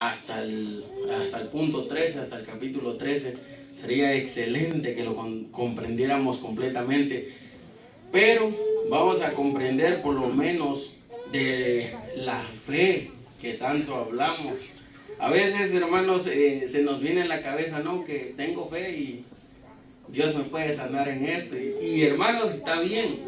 hasta el punto 13, hasta el capítulo 13. Sería excelente que lo comprendiéramos completamente, pero vamos a comprender por lo menos de la fe que tanto hablamos. A veces, hermanos, se nos viene en la cabeza, ¿no?, que tengo fe y Dios me puede sanar en esto. Y hermanos, está bien,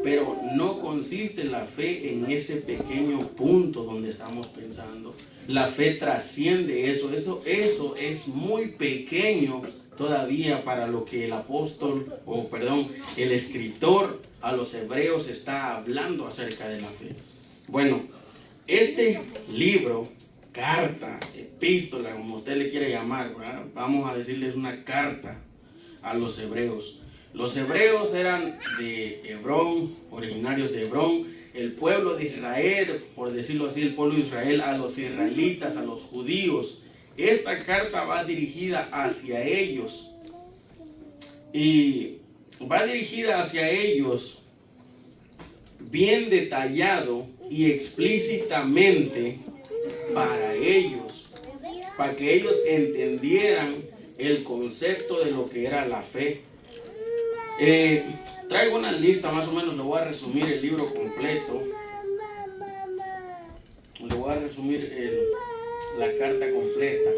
pero no consiste la fe en ese pequeño punto donde estamos pensando. La fe trasciende eso es muy pequeño todavía para lo que el escritor a los hebreos está hablando acerca de la fe. Bueno, este libro, carta, epístola, como usted le quiere llamar, ¿verdad?, vamos a decirles una carta a los hebreos. Los hebreos eran de Hebrón, originarios de Hebrón. El pueblo de Israel, por decirlo así, el pueblo de Israel, a los israelitas, a los judíos. Esta carta va dirigida hacia ellos. Y va dirigida hacia ellos bien detallado y explícitamente para ellos, para que ellos entendieran el concepto de lo que era la fe. Traigo una lista, más o menos, le voy a resumir el libro completo. Le voy a resumir la carta completa.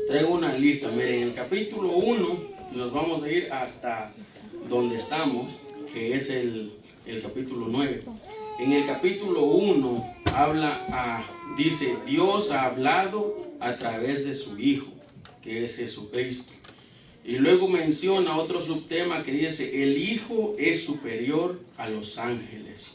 Traigo una lista. Miren, en el capítulo 1 nos vamos a ir hasta donde estamos, que es el capítulo 9. En el capítulo 1 dice, Dios ha hablado a través de su Hijo, que es Jesucristo. Y luego menciona otro subtema que dice, el Hijo es superior a los ángeles.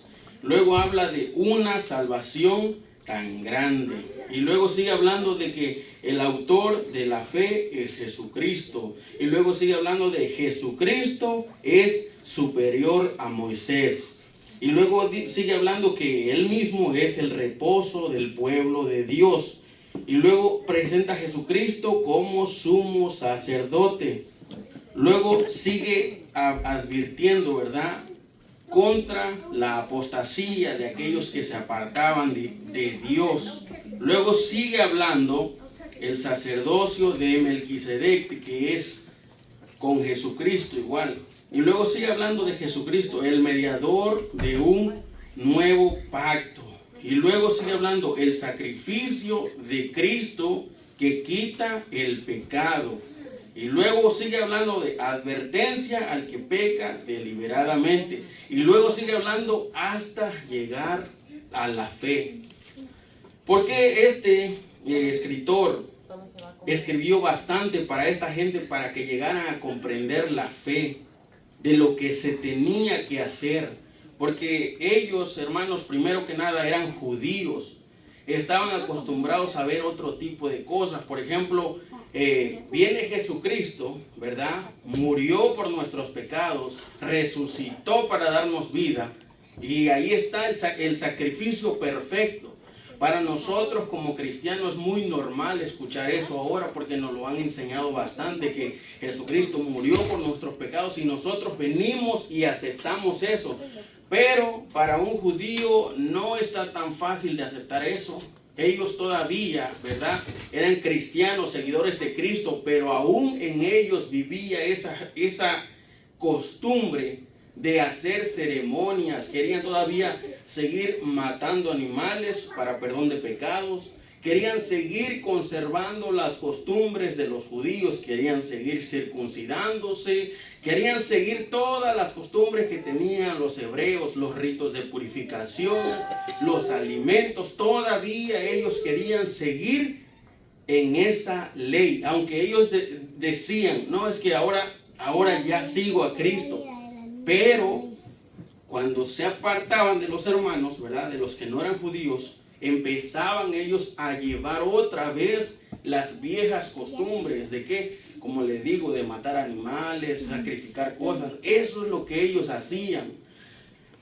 Luego habla de una salvación tan grande. Y luego sigue hablando de que el autor de la fe es Jesucristo. Y luego sigue hablando de Jesucristo es superior a Moisés. Y luego sigue hablando que él mismo es el reposo del pueblo de Dios. Y luego presenta a Jesucristo como sumo sacerdote. Luego sigue advirtiendo, ¿verdad?, contra la apostasía de aquellos que se apartaban de Dios. Luego sigue hablando el sacerdocio de Melquisedec, que es con Jesucristo igual. Y luego sigue hablando de Jesucristo, el mediador de un nuevo pacto. Y luego sigue hablando el sacrificio de Cristo que quita el pecado. Y luego sigue hablando de advertencia al que peca deliberadamente. Y luego sigue hablando hasta llegar a la fe. Porque este escritor escribió bastante para esta gente, para que llegaran a comprender la fe, de lo que se tenía que hacer. Porque ellos, hermanos, primero que nada eran judíos. Estaban acostumbrados a ver otro tipo de cosas. Por ejemplo, viene Jesucristo, ¿verdad? Murió por nuestros pecados, resucitó para darnos vida. Y ahí está el sacrificio perfecto. Para nosotros como cristianos es muy normal escuchar eso ahora, porque nos lo han enseñado bastante, que Jesucristo murió por nuestros pecados y nosotros venimos y aceptamos eso. Pero para un judío no está tan fácil de aceptar eso. Ellos todavía, ¿verdad?, eran cristianos, seguidores de Cristo, pero aún en ellos vivía esa costumbre de hacer ceremonias. Querían todavía seguir matando animales para perdón de pecados. Querían seguir conservando las costumbres de los judíos, querían seguir circuncidándose, querían seguir todas las costumbres que tenían los hebreos, los ritos de purificación, los alimentos. Todavía ellos querían seguir en esa ley, aunque ellos decían, no, es que ahora ya sigo a Cristo. Pero cuando se apartaban de los hermanos, ¿verdad?, de los que no eran judíos, empezaban ellos a llevar otra vez las viejas costumbres de que, como les digo, de matar animales, sacrificar cosas. Eso es lo que ellos hacían.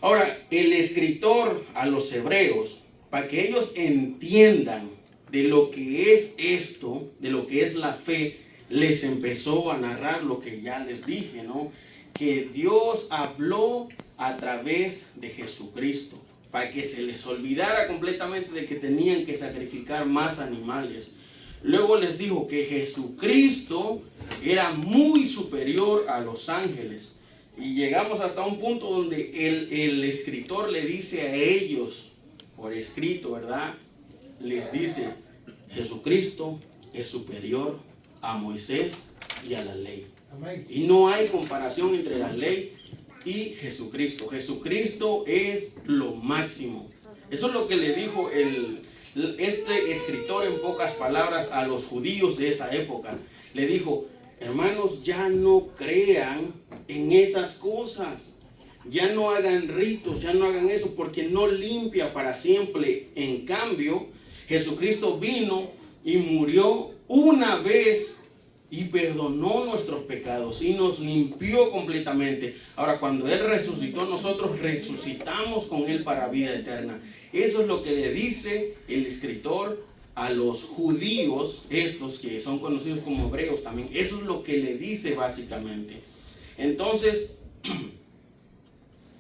Ahora, el escritor a los hebreos, para que ellos entiendan de lo que es esto, de lo que es la fe, les empezó a narrar lo que ya les dije, ¿no?, que Dios habló a través de Jesucristo. para que se les olvidara completamente de que tenían que sacrificar más animales. Luego les dijo que Jesucristo era muy superior a los ángeles. Y llegamos hasta un punto donde el escritor le dice a ellos, por escrito, ¿verdad? Les dice, Jesucristo es superior a Moisés y a la ley. Y no hay comparación entre la ley y Jesucristo. Jesucristo es lo máximo. Eso es lo que le dijo este escritor en pocas palabras a los judíos de esa época. Le dijo, hermanos, ya no crean en esas cosas. Ya no hagan ritos, ya no hagan eso, porque no limpia para siempre. En cambio, Jesucristo vino y murió una vez y perdonó nuestros pecados y nos limpió completamente. Ahora, cuando Él resucitó, nosotros resucitamos con Él para vida eterna. Eso es lo que le dice el escritor a los judíos, estos que son conocidos como hebreos también. Eso es lo que le dice básicamente. Entonces,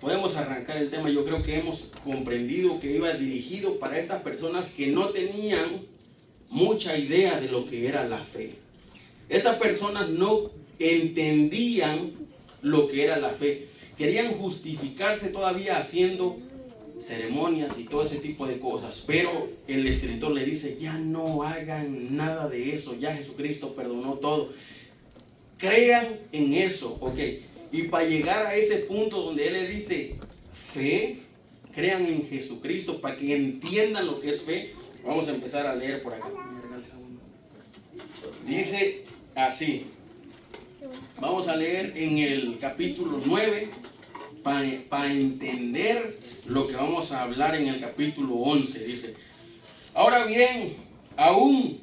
podemos arrancar el tema. Yo creo que hemos comprendido que iba dirigido para estas personas que no tenían mucha idea de lo que era la fe. Estas personas no entendían lo que era la fe. Querían justificarse todavía haciendo ceremonias y todo ese tipo de cosas. Pero el escritor le dice, ya no hagan nada de eso. Ya Jesucristo perdonó todo. Crean en eso, ¿ok? Y para llegar a ese punto donde Él le dice fe, crean en Jesucristo para que entiendan lo que es fe. Vamos a empezar a leer por acá. Dice así. Vamos a leer en el capítulo 9 para entender lo que vamos a hablar en el capítulo 11. Dice, ahora bien, aún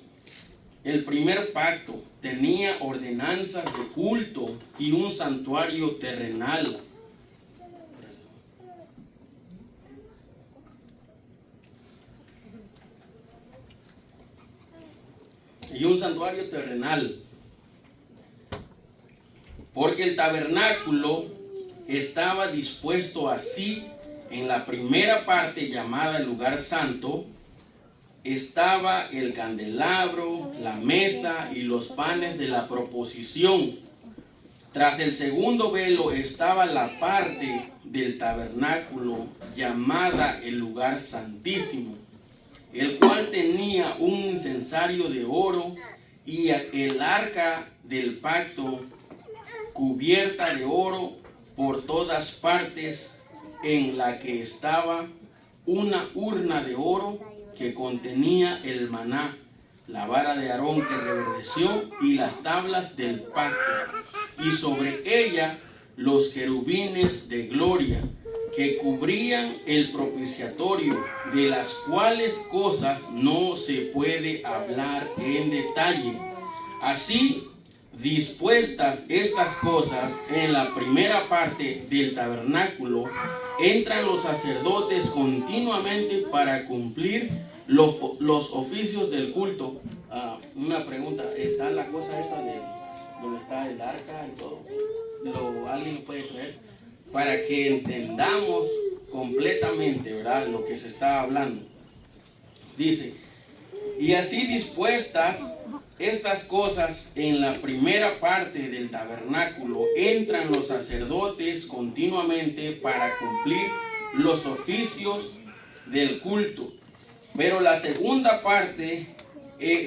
el primer pacto tenía ordenanzas de culto y un santuario terrenal. Porque el tabernáculo estaba dispuesto así. En la primera parte, llamada el lugar santo, estaba el candelabro, la mesa y los panes de la proposición. Tras el segundo velo estaba la parte del tabernáculo llamada el lugar santísimo, el cual tenía un incensario de oro y el arca del pacto cubierta de oro por todas partes, en la que estaba una urna de oro que contenía el maná, la vara de Aarón que reverdeció y las tablas del pacto, y sobre ella los querubines de gloria que cubrían el propiciatorio, de las cuales cosas no se puede hablar en detalle. Así, dispuestas estas cosas en la primera parte del tabernáculo, entran los sacerdotes continuamente para cumplir los oficios del culto. Una pregunta, ¿está la cosa esa de donde está el arca y todo? ¿Alguien lo puede traer? Para que entendamos completamente, ¿verdad?, lo que se está hablando. Dice, y así dispuestas estas cosas en la primera parte del tabernáculo, entran los sacerdotes continuamente para cumplir los oficios del culto. Pero la segunda parte,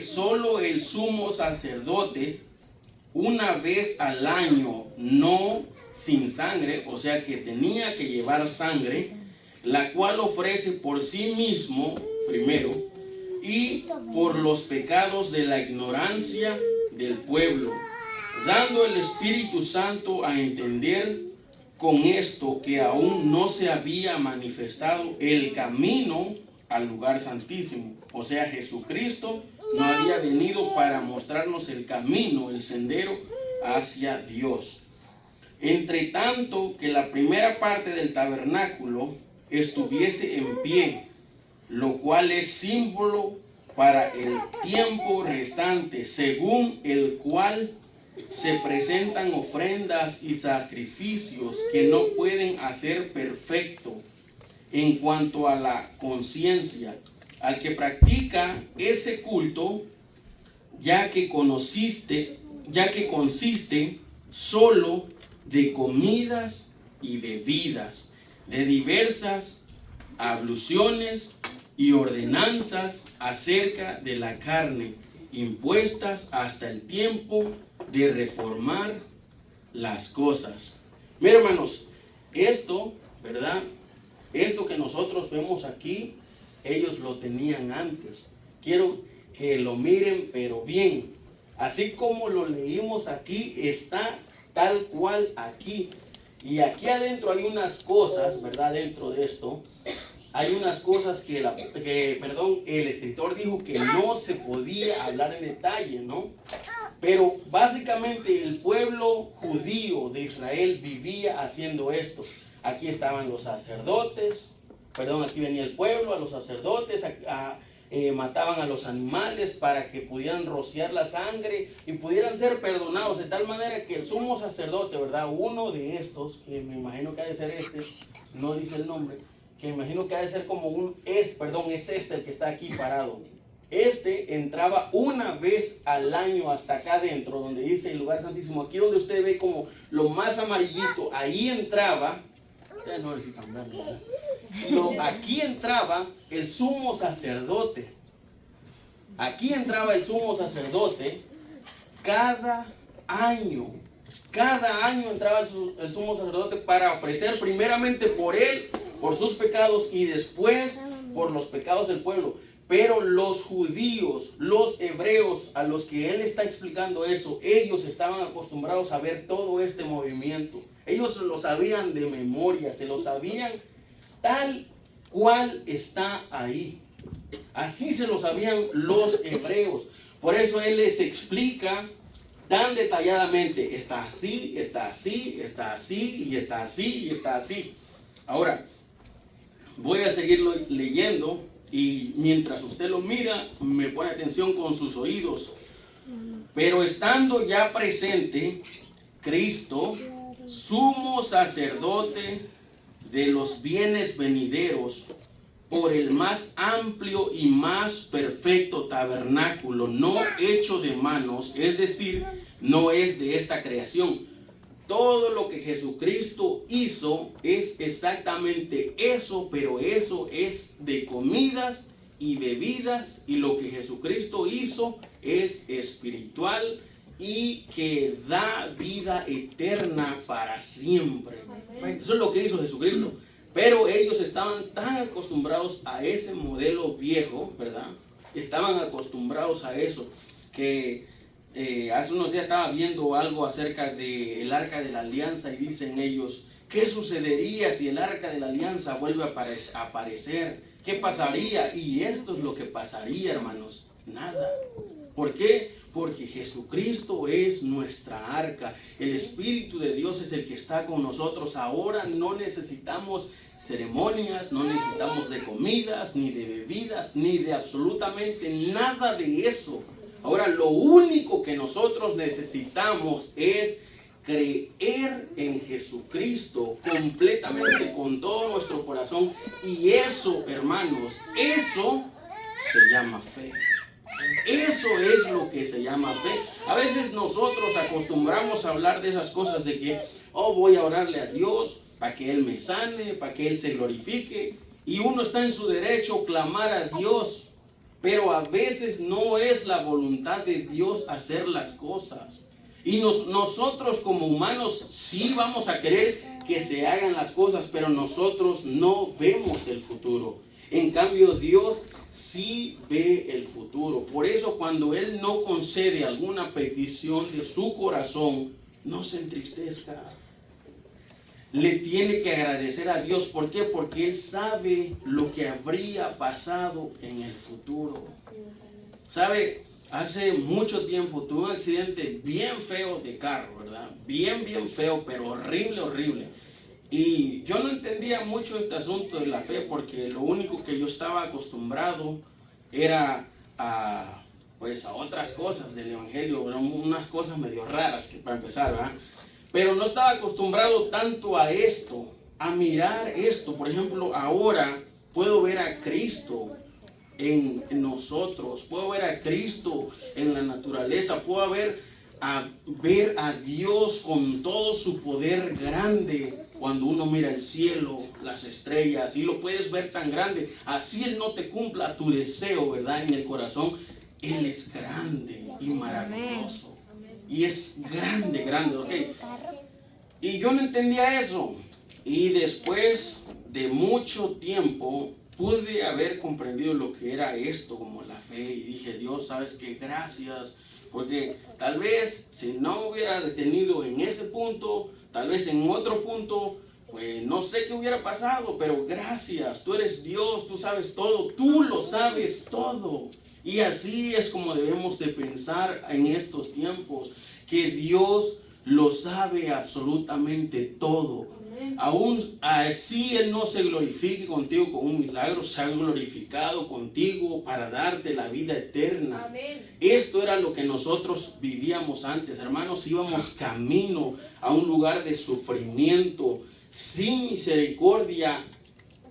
solo el sumo sacerdote, una vez al año, no sin sangre, o sea que tenía que llevar sangre, la cual ofrece por sí mismo primero y por los pecados de la ignorancia del pueblo, dando el Espíritu Santo a entender con esto que aún no se había manifestado el camino al lugar santísimo. O sea, Jesucristo no había venido para mostrarnos el camino, el sendero hacia Dios. Entre tanto que la primera parte del tabernáculo estuviese en pie, lo cual es símbolo para el tiempo restante, según el cual se presentan ofrendas y sacrificios que no pueden hacer perfecto en cuanto a la conciencia, al que practica ese culto, ya que consiste solo de comidas y bebidas, de diversas abluciones y ordenanzas acerca de la carne, impuestas hasta el tiempo de reformar las cosas. Mira, hermanos, esto, ¿verdad? Esto que nosotros vemos aquí, ellos lo tenían antes. Quiero que lo miren, pero bien. Así como lo leímos aquí, está tal cual aquí. Y aquí adentro hay unas cosas, ¿verdad? Dentro de esto, hay unas cosas que el escritor dijo que no se podía hablar en detalle, ¿no? Pero básicamente el pueblo judío de Israel vivía haciendo esto. Aquí estaban los sacerdotes, aquí venía el pueblo, a los sacerdotes, mataban a los animales para que pudieran rociar la sangre y pudieran ser perdonados, de tal manera que el sumo sacerdote, ¿verdad? Uno de estos, que me imagino que ha de ser no dice el nombre, que me imagino que ha de ser como es el que está aquí parado. Entraba una vez al año hasta acá adentro, donde dice el lugar santísimo, aquí donde usted ve como lo más amarillito, ahí entraba, aquí entraba el sumo sacerdote. Aquí entraba el sumo sacerdote cada año. Cada año entraba el sumo sacerdote para ofrecer primeramente por él, por sus pecados, y después por los pecados del pueblo. Pero los judíos, los hebreos a los que él está explicando eso, ellos estaban acostumbrados a ver todo este movimiento. Ellos lo sabían de memoria, se lo sabían tal cual está ahí. Así se lo sabían los hebreos. Por eso él les explica tan detalladamente, está así, está así, está así, y está así, y está así. Ahora, voy a seguirlo leyendo. Y mientras usted lo mira, me pone atención con sus oídos. Pero estando ya presente Cristo, sumo sacerdote de los bienes venideros, por el más amplio y más perfecto tabernáculo, no hecho de manos, es decir, no es de esta creación. Todo lo que Jesucristo hizo es exactamente eso, pero eso es de comidas y bebidas, y lo que Jesucristo hizo es espiritual y que da vida eterna para siempre. Eso es lo que hizo Jesucristo. Pero ellos estaban tan acostumbrados a ese modelo viejo, ¿verdad? Estaban acostumbrados a eso, que hace unos días estaba viendo algo acerca del Arca de la Alianza y dicen ellos, ¿qué sucedería si el Arca de la Alianza vuelve a aparecer? ¿Qué pasaría? Y esto es lo que pasaría, hermanos. Nada. ¿Por qué? Porque Jesucristo es nuestra arca. El Espíritu de Dios es el que está con nosotros. Ahora no necesitamos ceremonias, no necesitamos de comidas, ni de bebidas, ni de absolutamente nada de eso. Ahora lo único que nosotros necesitamos es creer en Jesucristo completamente con todo nuestro corazón. Y eso, hermanos, eso se llama fe. Eso es lo que se llama fe. A veces nosotros acostumbramos a hablar de esas cosas de que, voy a orarle a Dios para que Él me sane, para que Él se glorifique. Y uno está en su derecho clamar a Dios. Pero a veces no es la voluntad de Dios hacer las cosas. Y nosotros como humanos sí vamos a querer que se hagan las cosas, pero nosotros no vemos el futuro. En cambio, Dios sí ve el futuro. Por eso cuando Él no concede alguna petición de su corazón, no se entristezca. Le tiene que agradecer a Dios. ¿Por qué? Porque Él sabe lo que habría pasado en el futuro. ¿Sabe? Hace mucho tiempo tuve un accidente bien feo de carro, ¿verdad? Bien feo, pero horrible, horrible. Y yo no entendía mucho este asunto de la fe, porque lo único que yo estaba acostumbrado era a otras cosas del evangelio, eran unas cosas medio raras que para empezar, ¿verdad? Pero no estaba acostumbrado tanto a esto. a mirar esto. Por ejemplo, ahora puedo ver a Cristo en nosotros, puedo ver a Cristo en la naturaleza, puedo ver a Dios con todo su poder grande. Cuando uno mira el cielo, las estrellas, y lo puedes ver tan grande, así Él no te cumpla tu deseo, ¿verdad? En el corazón, Él es grande y maravilloso. Y es grande, grande, ¿ok? Y yo no entendía eso. Y después de mucho tiempo pude haber comprendido lo que era esto como la fe. Y dije, Dios, ¿sabes qué? Gracias. Porque tal vez si no hubiera detenido en ese punto, tal vez en otro punto, pues no sé qué hubiera pasado. Pero gracias, tú eres Dios, tú sabes todo, tú lo sabes todo. Y así es como debemos de pensar en estos tiempos, que Dios lo sabe absolutamente todo. Aún así Él no se glorifique contigo con un milagro, se ha glorificado contigo para darte la vida eterna. Amén. Esto era lo que nosotros vivíamos antes, hermanos. Íbamos camino a un lugar de sufrimiento, sin misericordia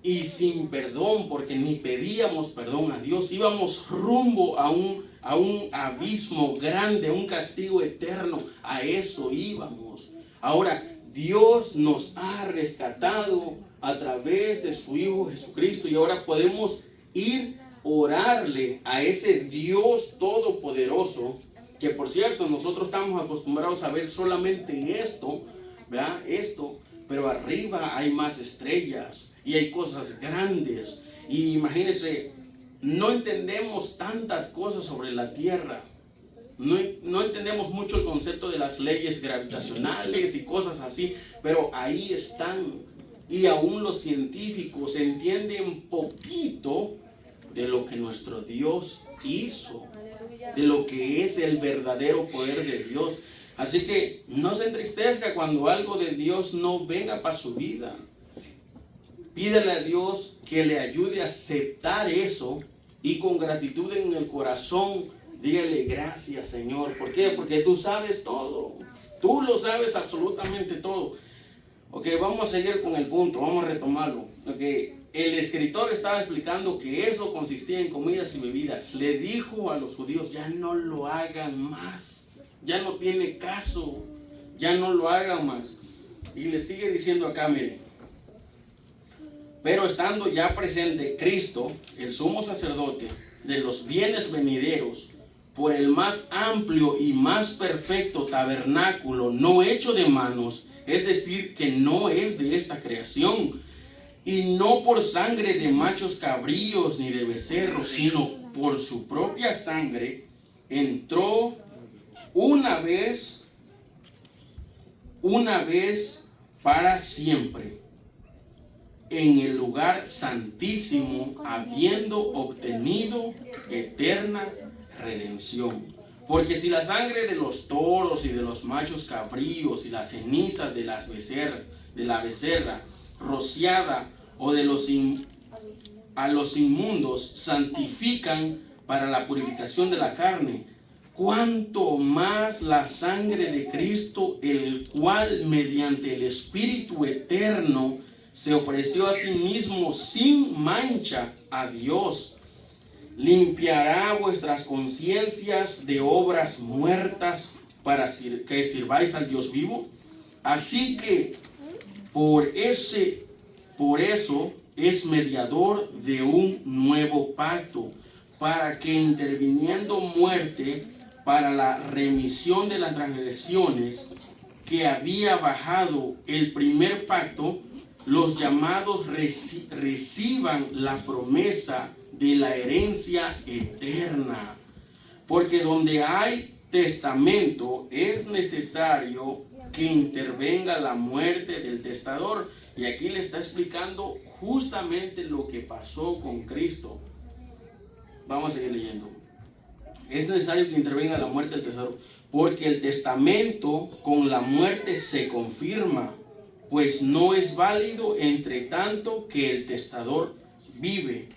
y sin perdón, porque ni pedíamos perdón a Dios. Íbamos rumbo a un abismo grande, a un castigo eterno. A eso íbamos. Ahora, Dios nos ha rescatado a través de su Hijo Jesucristo, y ahora podemos ir orarle a ese Dios todopoderoso, que por cierto nosotros estamos acostumbrados a ver solamente esto, ¿verdad? Esto, pero arriba hay más estrellas y hay cosas grandes. Y imagínense, no entendemos tantas cosas sobre la tierra. No entendemos mucho el concepto de las leyes gravitacionales y cosas así, pero ahí están. Y aún los científicos entienden poquito de lo que nuestro Dios hizo, de lo que es el verdadero poder de Dios. Así que no se entristezca cuando algo de Dios no venga para su vida. Pídele a Dios que le ayude a aceptar eso, y con gratitud en el corazón dígale gracias, Señor. ¿Por qué? Porque tú sabes todo. Tú lo sabes absolutamente todo. Ok, vamos a seguir con el punto. Vamos a retomarlo. Ok, el escritor estaba explicando que eso consistía en comidas y bebidas. Le dijo a los judíos, ya no lo hagan más. Ya no tiene caso. Ya no lo hagan más. Y le sigue diciendo acá, mire. Pero estando ya presente Cristo, el sumo sacerdote de los bienes venideros, por el más amplio y más perfecto tabernáculo no hecho de manos, es decir, que no es de esta creación, y no por sangre de machos cabríos ni de becerros, sino por su propia sangre, entró una vez para siempre en el lugar santísimo, habiendo obtenido eterna redención. Porque si la sangre de los toros y de los machos cabríos y las cenizas de la becerra rociada o de a los inmundos santifican para la purificación de la carne, cuánto más la sangre de Cristo, el cual mediante el Espíritu eterno se ofreció a sí mismo sin mancha a Dios, limpiará vuestras conciencias de obras muertas para que sirváis al Dios vivo. Así que por eso es mediador de un nuevo pacto, para que interviniendo muerte para la remisión de las transgresiones que había bajado el primer pacto, los llamados reciban la promesa de la herencia eterna. Porque donde hay testamento es necesario que intervenga la muerte del testador. Y aquí le está explicando justamente lo que pasó con Cristo. Vamos a seguir leyendo. Es necesario que intervenga la muerte del testador, porque el testamento con la muerte se confirma, pues no es válido entre tanto que el testador vive,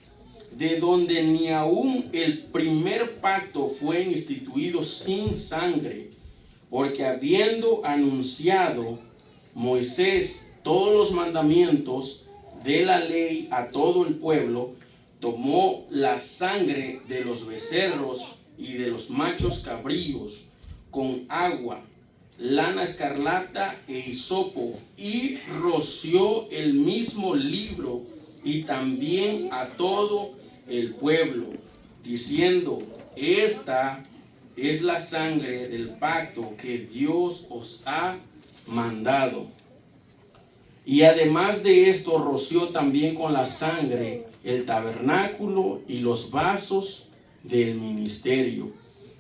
de donde ni aún el primer pacto fue instituido sin sangre, porque habiendo anunciado Moisés todos los mandamientos de la ley a todo el pueblo, tomó la sangre de los becerros y de los machos cabríos con agua, lana escarlata e hisopo, y roció el mismo libro y también a todo el pueblo, diciendo: esta es la sangre del pacto que Dios os ha mandado. Y además de esto, roció también con la sangre el tabernáculo y los vasos del ministerio.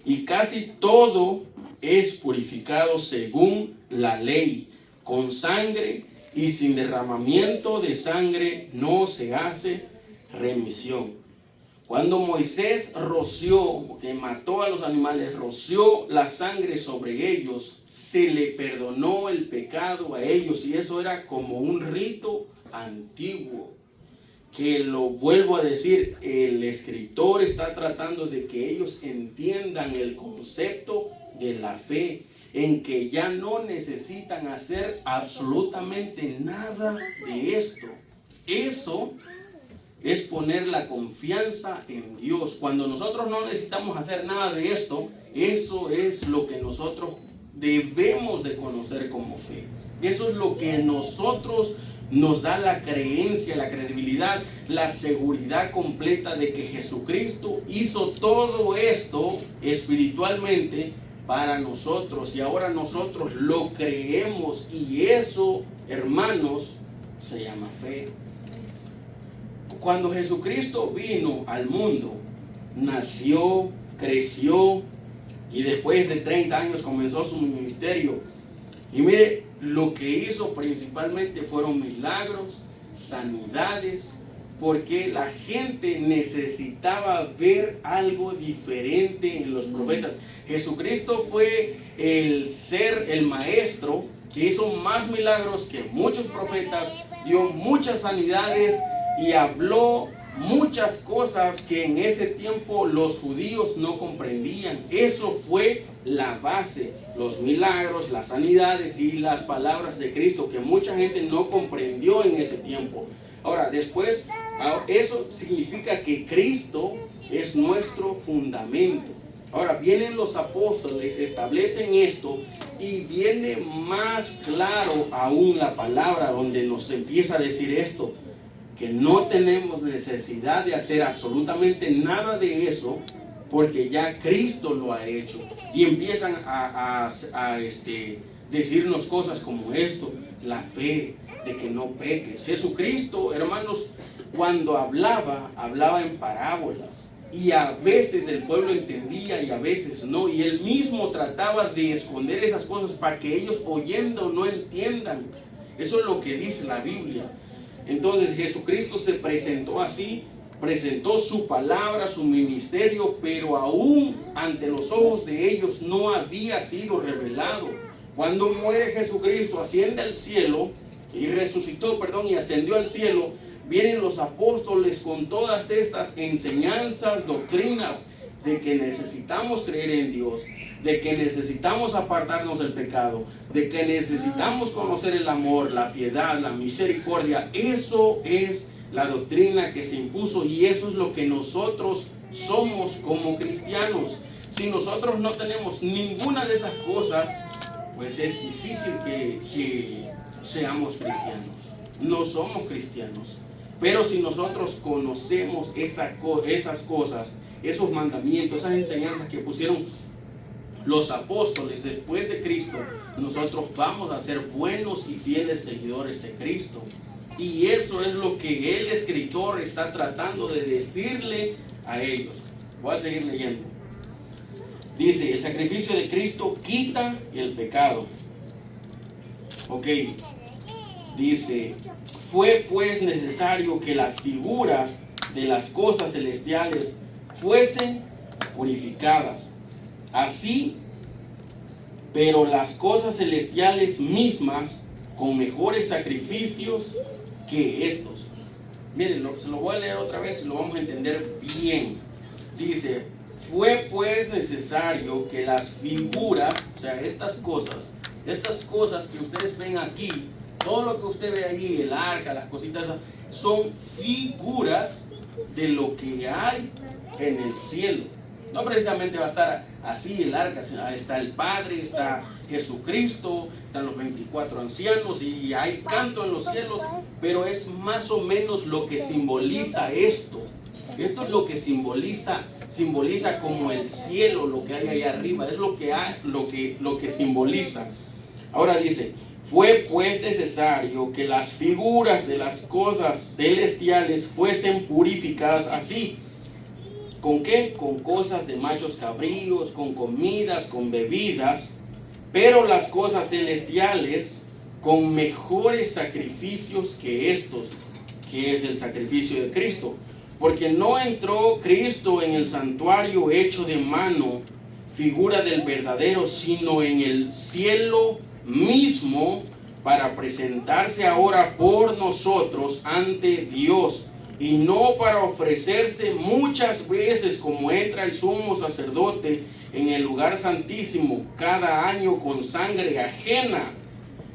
Y casi todo es purificado según la ley, con sangre, y sin derramamiento de sangre no se hace remisión. Cuando Moisés roció, que mató a los animales, roció la sangre sobre ellos, se le perdonó el pecado a ellos. Y eso era como un rito antiguo, que lo vuelvo a decir, el escritor está tratando de que ellos entiendan el concepto de la fe, en que ya no necesitan hacer absolutamente nada de esto. Eso es poner la confianza en Dios. Cuando nosotros no necesitamos hacer nada de esto, eso es lo que nosotros debemos de conocer como fe. Eso es lo que nosotros nos da la creencia, la credibilidad, la seguridad completa de que Jesucristo hizo todo esto espiritualmente para nosotros, y ahora nosotros lo creemos, y eso, hermanos, se llama fe. Cuando Jesucristo vino al mundo, nació, creció, y después de 30 años comenzó su ministerio. Y mire, lo que hizo principalmente fueron milagros, sanidades, porque la gente necesitaba ver algo diferente en los profetas. Jesucristo fue el maestro que hizo más milagros que muchos profetas, dio muchas sanidades y habló muchas cosas que en ese tiempo los judíos no comprendían. Eso fue la base, los milagros, las sanidades y las palabras de Cristo, que mucha gente no comprendió en ese tiempo. Ahora, después, eso significa que Cristo es nuestro fundamento. Ahora vienen los apóstoles, establecen esto, y viene más claro aún la palabra donde nos empieza a decir esto, que no tenemos necesidad de hacer absolutamente nada de eso, porque ya Cristo lo ha hecho. Y empiezan a decirnos cosas como esto: la fe, de que no peques. Jesucristo, hermanos, cuando hablaba en parábolas, y a veces el pueblo entendía y a veces no, y él mismo trataba de esconder esas cosas para que ellos, oyendo, no entiendan. Eso es lo que dice la Biblia. Entonces Jesucristo se presentó así, presentó su palabra, su ministerio, pero aún ante los ojos de ellos no había sido revelado. Cuando muere Jesucristo, asciende al cielo y resucitó, y ascendió al cielo, vienen los apóstoles con todas estas enseñanzas, doctrinas, de que necesitamos creer en Dios, de que necesitamos apartarnos del pecado, de que necesitamos conocer el amor, la piedad, la misericordia. Eso es la doctrina que se impuso, y eso es lo que nosotros somos como cristianos. Si nosotros no tenemos ninguna de esas cosas, pues es difícil que seamos cristianos. No somos cristianos. Pero si nosotros conocemos esas cosas, esos mandamientos, esas enseñanzas que pusieron los apóstoles después de Cristo, nosotros vamos a ser buenos y fieles seguidores de Cristo. Y eso es lo que el escritor está tratando de decirle a ellos. Voy a seguir leyendo. Dice: el sacrificio de Cristo quita el pecado. Ok. Dice: fue pues necesario que las figuras de las cosas celestiales fuesen purificadas. Así, pero las cosas celestiales mismas con mejores sacrificios que estos. Miren, se lo voy a leer otra vez y lo vamos a entender bien. Dice: fue pues necesario que las figuras, o sea, estas cosas que ustedes ven aquí, Todo lo que usted ve ahí, el arca, las cositas esas, son figuras de lo que hay en el cielo. No precisamente va a estar así el arca, está el Padre, está Jesucristo, están los 24 ancianos y hay canto en los cielos, pero es más o menos lo que simboliza esto. Esto es lo que simboliza como el cielo, lo que hay allá arriba, es lo que simboliza. Ahora dice, fue pues necesario que las figuras de las cosas celestiales fuesen purificadas así. ¿Con qué? Con cosas de machos cabríos, con comidas, con bebidas, pero las cosas celestiales con mejores sacrificios que estos, que es el sacrificio de Cristo. Porque no entró Cristo en el santuario hecho de mano, figura del verdadero, sino en el cielo mismo, para presentarse ahora por nosotros ante Dios, y no para ofrecerse muchas veces como entra el sumo sacerdote en el lugar santísimo cada año con sangre ajena.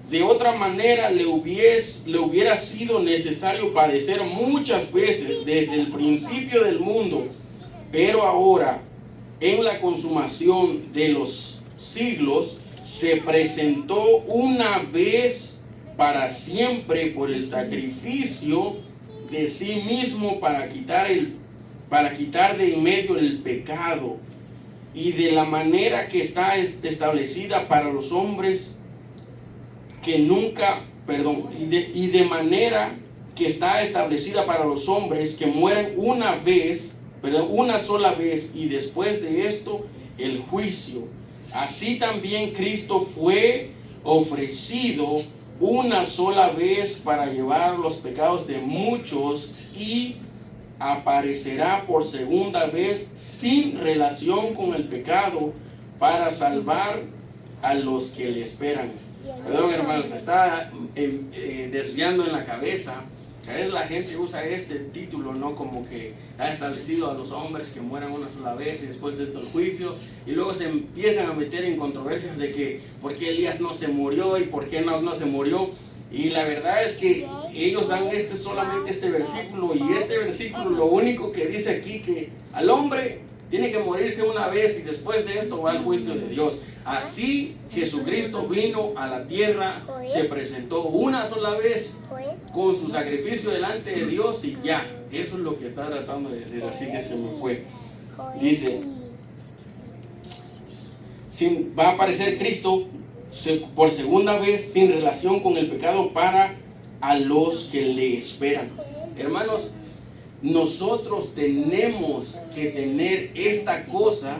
De otra manera le hubiera sido necesario padecer muchas veces desde el principio del mundo, pero ahora en la consumación de los siglos se presentó una vez para siempre por el sacrificio de sí mismo para quitar de en medio el pecado, y de la manera que está establecida para los hombres que nunca, y de manera que está establecida para los hombres que mueren una sola vez, y después de esto el juicio. Así también Cristo fue ofrecido una sola vez para llevar los pecados de muchos, y aparecerá por segunda vez sin relación con el pecado para salvar a los que le esperan. Perdón, hermanos, me está desviando en la cabeza. A veces la gente usa este título, ¿no? Como que ha establecido a los hombres que mueran una sola vez y después de esto el juicio, y luego se empiezan a meter en controversias de que por qué Elías no se murió y por qué no se murió. Y la verdad es que ellos dan solamente este versículo, y este versículo lo único que dice aquí que al hombre tiene que morirse una vez y después de esto va el juicio de Dios. Así Jesucristo vino a la tierra, se presentó una sola vez con su sacrificio delante de Dios y ya. Eso es lo que está tratando de decir, así que se me fue. Dice, va a aparecer Cristo por segunda vez sin relación con el pecado para a los que le esperan. Hermanos, nosotros tenemos que tener esta cosa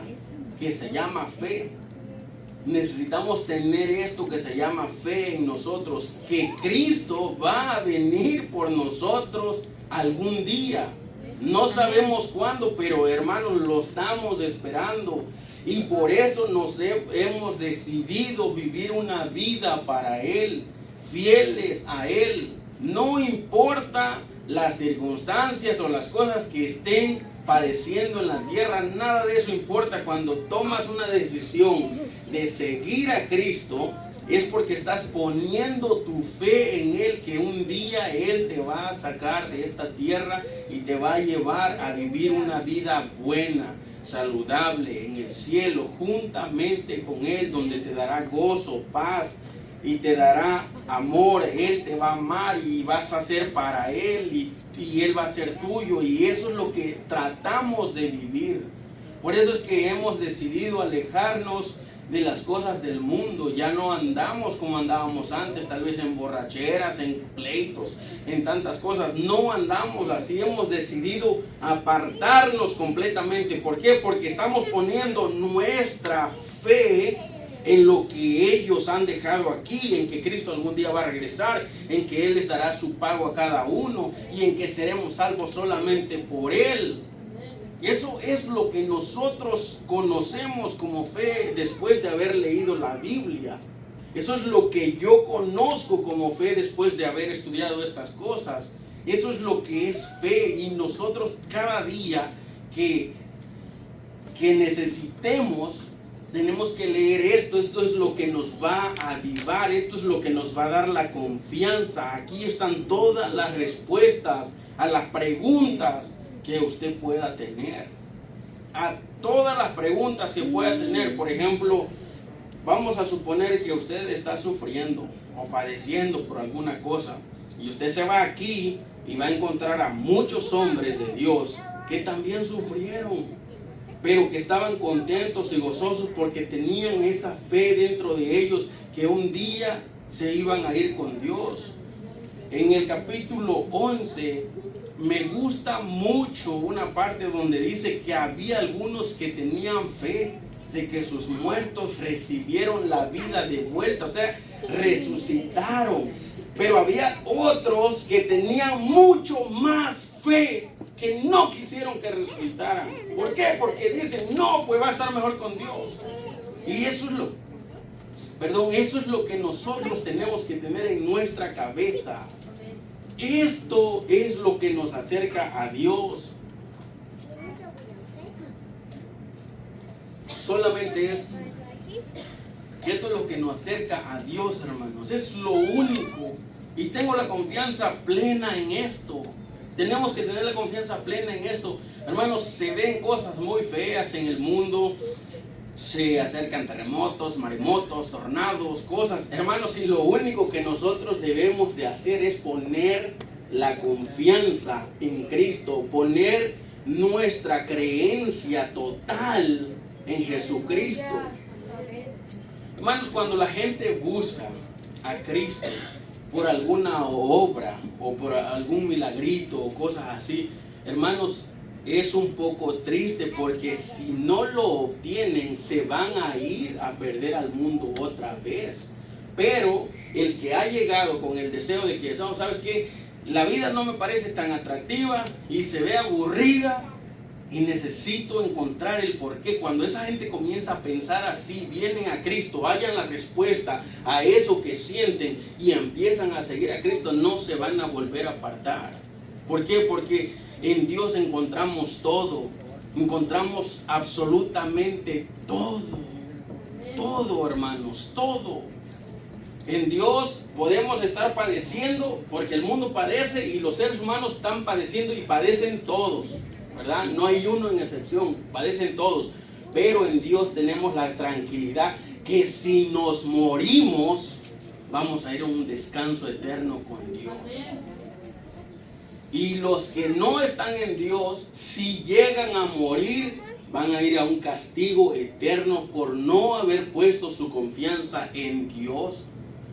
que se llama fe. Necesitamos tener esto que se llama fe en nosotros, que Cristo va a venir por nosotros algún día. No sabemos cuándo, pero hermanos, lo estamos esperando. Y por eso hemos decidido vivir una vida para Él, fieles a Él. No importa las circunstancias o las cosas que estén padeciendo en la tierra, nada de eso importa. Cuando tomas una decisión de seguir a Cristo, es porque estás poniendo tu fe en Él, que un día Él te va a sacar de esta tierra y te va a llevar a vivir una vida buena, saludable en el cielo, juntamente con Él, donde te dará gozo, paz y te dará amor. Él te va a amar y vas a ser para Él, y Él va a ser tuyo, y eso es lo que tratamos de vivir. Por eso es que hemos decidido alejarnos de las cosas del mundo. Ya no andamos como andábamos antes, tal vez en borracheras, en pleitos, en tantas cosas. No andamos así, hemos decidido apartarnos completamente. ¿Por qué? Porque estamos poniendo nuestra fe en lo que ellos han dejado aquí, en que Cristo algún día va a regresar, en que Él les dará su pago a cada uno, y en que seremos salvos solamente por Él. Y eso es lo que nosotros conocemos como fe después de haber leído la Biblia. Eso es lo que yo conozco como fe después de haber estudiado estas cosas. Eso es lo que es fe, y nosotros cada día que necesitemos tenemos que leer esto. Esto es lo que nos va a avivar, esto es lo que nos va a dar la confianza. Aquí están todas las respuestas a las preguntas que usted pueda tener. A todas las preguntas que pueda tener. Por ejemplo, vamos a suponer que usted está sufriendo o padeciendo por alguna cosa, y usted se va aquí y va a encontrar a muchos hombres de Dios que también sufrieron, pero que estaban contentos y gozosos porque tenían esa fe dentro de ellos que un día se iban a ir con Dios. En el capítulo 11 me gusta mucho una parte donde dice que había algunos que tenían fe de que sus muertos recibieron la vida de vuelta, o sea, resucitaron. Pero había otros que tenían mucho más fe, que no quisieron que resucitaran. ¿Por qué? Porque dicen, no, pues va a estar mejor con Dios. Y eso es lo que nosotros tenemos que tener en nuestra cabeza. Esto es lo que nos acerca a Dios. Solamente esto. Esto es lo que nos acerca a Dios, hermanos. Es lo único. Y tengo la confianza plena en esto. Tenemos que tener la confianza plena en esto. Hermanos, se ven cosas muy feas en el mundo. Se acercan terremotos, maremotos, tornados, cosas. Hermanos, y lo único que nosotros debemos de hacer es poner la confianza en Cristo. Poner nuestra creencia total en Jesucristo. Hermanos, cuando la gente busca a Cristo por alguna obra o por algún milagrito o cosas así, hermanos, es un poco triste, porque si no lo obtienen se van a ir a perder al mundo otra vez. Pero el que ha llegado con el deseo de que, ¿sabes qué? La vida no me parece tan atractiva y se ve aburrida y necesito encontrar el porqué. Cuando esa gente comienza a pensar así, vienen a Cristo, hallan la respuesta a eso que sienten y empiezan a seguir a Cristo, no se van a volver a apartar. ¿Por qué? Porque en Dios encontramos todo, encontramos absolutamente todo, todo, hermanos, todo. En Dios podemos estar padeciendo, porque el mundo padece y los seres humanos están padeciendo y padecen todos, ¿verdad? No hay uno en excepción, padecen todos. Pero en Dios tenemos la tranquilidad que si nos morimos, vamos a ir a un descanso eterno con Dios. Y los que no están en Dios, si llegan a morir, van a ir a un castigo eterno por no haber puesto su confianza en Dios.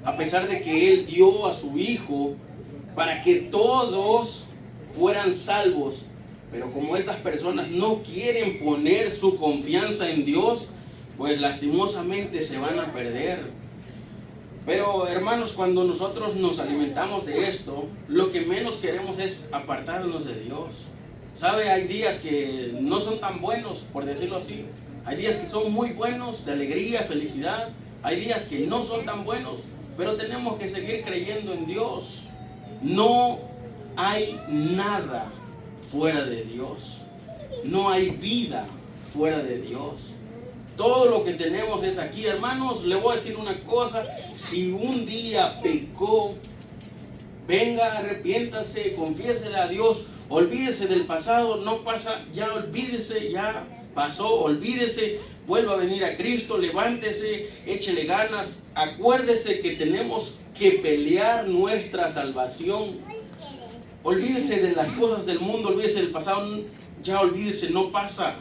A pesar de que Él dio a su Hijo para que todos fueran salvos. Pero como estas personas no quieren poner su confianza en Dios, pues lastimosamente se van a perder. Pero hermanos, cuando nosotros nos alimentamos de esto, lo que menos queremos es apartarnos de Dios. ¿Sabe? Hay días que no son tan buenos, por decirlo así. Hay días que son muy buenos, de alegría, felicidad. Hay días que no son tan buenos, pero tenemos que seguir creyendo en Dios. No hay nada fuera de Dios. No hay vida fuera de Dios. Todo lo que tenemos es aquí, hermanos. Le voy a decir una cosa: si un día pecó, venga, arrepiéntase, confiésele a Dios, olvídese del pasado, no pasa, ya olvídese, ya pasó, olvídese, vuelva a venir a Cristo, levántese, échele ganas, acuérdese que tenemos que pelear nuestra salvación. Olvídese de las cosas del mundo, olvídese del pasado, ya olvídese, no pasa.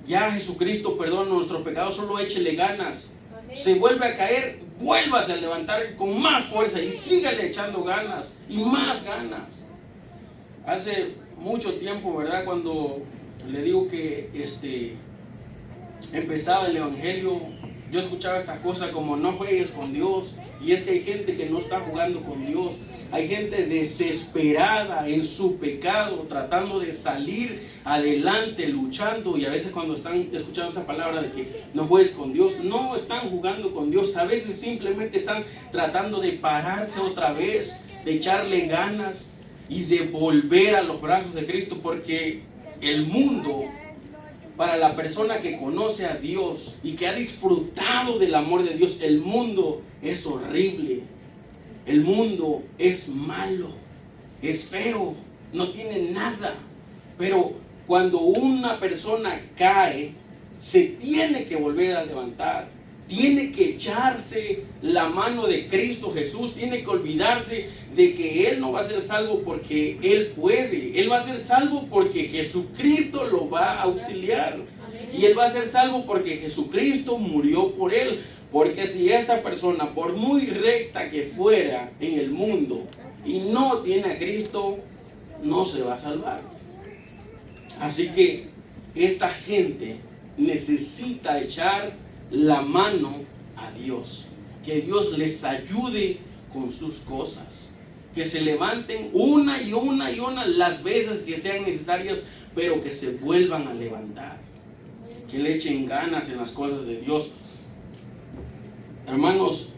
Ya Jesucristo perdona nuestros pecados, solo échele ganas. Se vuelve a caer, vuélvase a levantar con más fuerza y sígale echando ganas y más ganas. Hace mucho tiempo, ¿verdad? Cuando le digo que empezaba el evangelio, yo escuchaba esta cosa como no juegues con Dios. Y es que hay gente que no está jugando con Dios. Hay gente desesperada en su pecado, tratando de salir adelante, luchando. Y a veces cuando están escuchando esa palabra de que no juegues con Dios, no están jugando con Dios. A veces simplemente están tratando de pararse otra vez, de echarle ganas y de volver a los brazos de Cristo. Porque el mundo para la persona que conoce a Dios y que ha disfrutado del amor de Dios, el mundo es horrible. El mundo es malo, es feo, no tiene nada. Pero cuando una persona cae, se tiene que volver a levantar. Tiene que echarse la mano de Cristo Jesús. Tiene que olvidarse de que Él no va a ser salvo porque Él puede. Él va a ser salvo porque Jesucristo lo va a auxiliar. Y Él va a ser salvo porque Jesucristo murió por Él. Porque si esta persona, por muy recta que fuera en el mundo y no tiene a Cristo, no se va a salvar. Así que esta gente necesita echar la mano a Dios. Que Dios les ayude con sus cosas. Que se levanten una y una las veces que sean necesarias, pero que se vuelvan a levantar. Que le echen ganas en las cosas de Dios. Hermanos,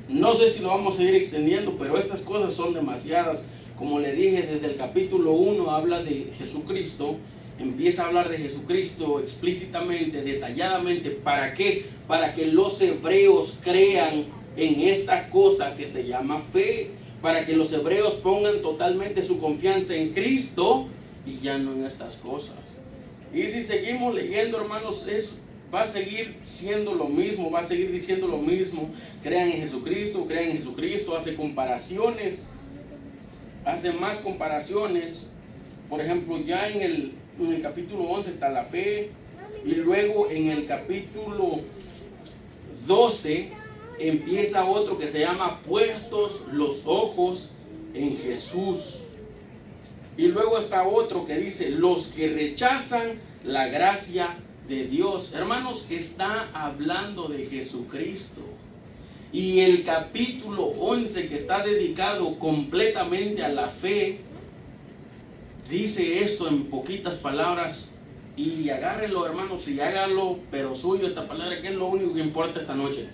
no sé si lo vamos a ir extendiendo, pero estas cosas son demasiadas. Como le dije, desde el capítulo 1 habla de Jesucristo. Empieza a hablar de Jesucristo explícitamente, detalladamente. ¿Para qué? Para que los hebreos crean en esta cosa que se llama fe. Para que los hebreos pongan totalmente su confianza en Cristo y ya no en estas cosas. Y si seguimos leyendo, hermanos, eso va a seguir siendo lo mismo, va a seguir diciendo lo mismo. Crean en Jesucristo, hace comparaciones, hace más comparaciones. Por ejemplo, ya en el capítulo 11 está la fe, y luego en el capítulo 12 empieza otro que se llama puestos los ojos en Jesús. Y luego está otro que dice los que rechazan la gracia de Dios. Hermanos, está hablando de Jesucristo. Y el capítulo 11, que está dedicado completamente a la fe, dice esto en poquitas palabras. Y agárrenlo, hermanos, y hágalo, pero suyo esta palabra, que es lo único que importa esta noche.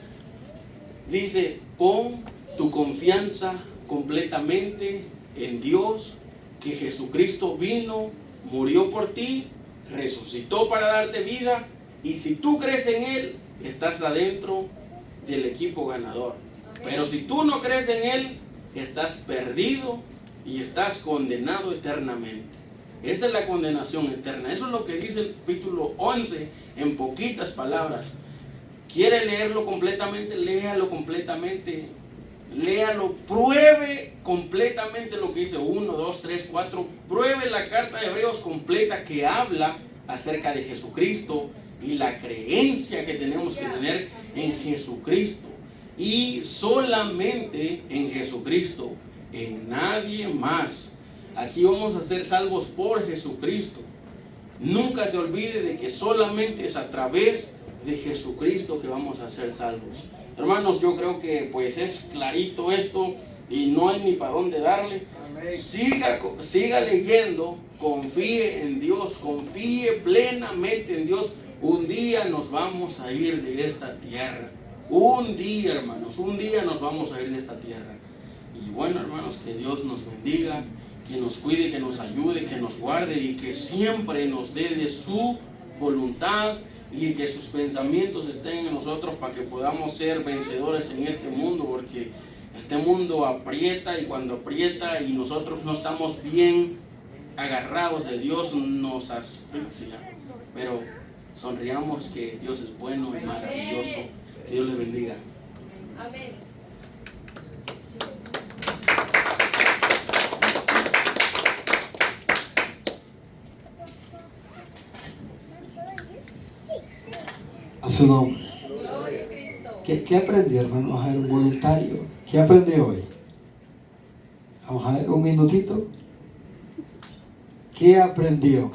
Dice: pon tu confianza completamente en Dios, que Jesucristo vino, murió por ti, resucitó para darte vida, y si tú crees en Él, estás adentro del equipo ganador. Pero si tú no crees en Él, estás perdido y estás condenado eternamente. Esa es la condenación eterna. Eso es lo que dice el capítulo 11 en poquitas palabras. ¿Quiere leerlo completamente? Léalo completamente. Léalo, pruebe completamente lo que dice 1, 2, 3, 4. Pruebe la carta de Hebreos completa, que habla acerca de Jesucristo y la creencia que tenemos que tener en Jesucristo. Y solamente en Jesucristo, en nadie más. Aquí vamos a ser salvos por Jesucristo. Nunca se olvide de que solamente es a través de Jesucristo que vamos a ser salvos. Hermanos, yo creo que pues es clarito esto y no hay ni para dónde darle. Siga leyendo, confíe en Dios, confíe plenamente en Dios. Un día nos vamos a ir de esta tierra. Un día, hermanos, un día nos vamos a ir de esta tierra. Y bueno, hermanos, que Dios nos bendiga, que nos cuide, que nos ayude, que nos guarde y que siempre nos dé de su voluntad, y que sus pensamientos estén en nosotros para que podamos ser vencedores en este mundo, porque este mundo aprieta, y cuando aprieta y nosotros no estamos bien agarrados de Dios, nos asfixia. Pero sonriamos, que Dios es bueno y maravilloso. Que Dios les bendiga. Amén. A su nombre. ¿Qué aprendió, hermano? Vamos a ver un voluntario. ¿Qué aprendió hoy? Vamos a ver un minutito. ¿Qué aprendió?